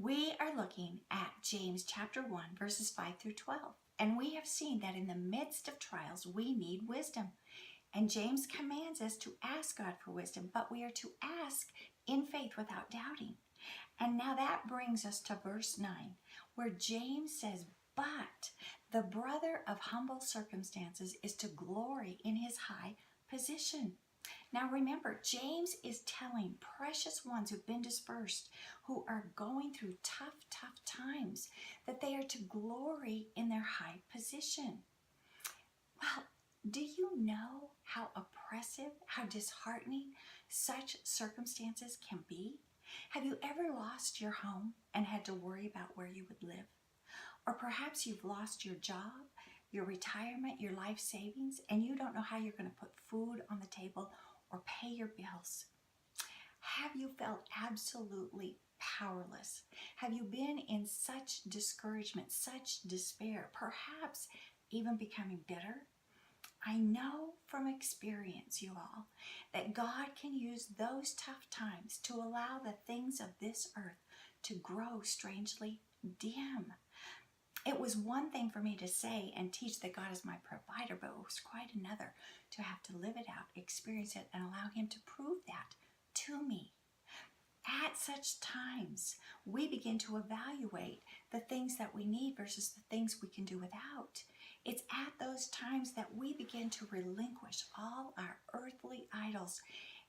We are looking at James chapter 1, verses 5 through 12. And we have seen that in the midst of trials, we need wisdom. And James commands us to ask God for wisdom, but we are to ask in faith without doubting. And now that brings us to verse 9, where James says, "But the brother of humble circumstances is to glory in his high position." Now remember, James is telling precious ones who've been dispersed, who are going through tough times, that they are to glory in their high position. Well, do you know how oppressive, how disheartening such circumstances can be? Have you ever lost your home and had to worry about where you would live? Or perhaps you've lost your job, your retirement, your life savings, and you don't know how you're going to put food on the table or pay your bills. Have you felt absolutely powerless? Have you been in such discouragement, such despair, perhaps even becoming bitter? I know from experience, you all, that God can use those tough times to allow the things of this earth to grow strangely dim. It was one thing for me to say and teach that God is my provider, but it was quite another to have to live it out, experience it, and allow Him to prove that to me. At such times, we begin to evaluate the things that we need versus the things we can do without. It's at those times that we begin to relinquish all our earthly idols,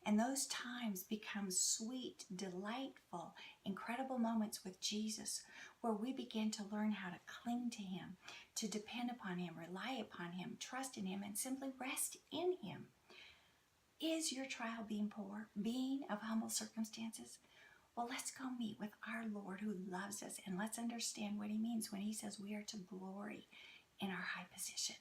and those times become sweet, delightful, incredible moments with Jesus, where we begin to learn how to cling to Him, to depend upon Him, rely upon Him, trust in Him, and simply rest in Him. Is your trial being poor, being of humble circumstances? Well, let's go meet with our Lord who loves us, and let's understand what He means when He says we are to glory in our high position.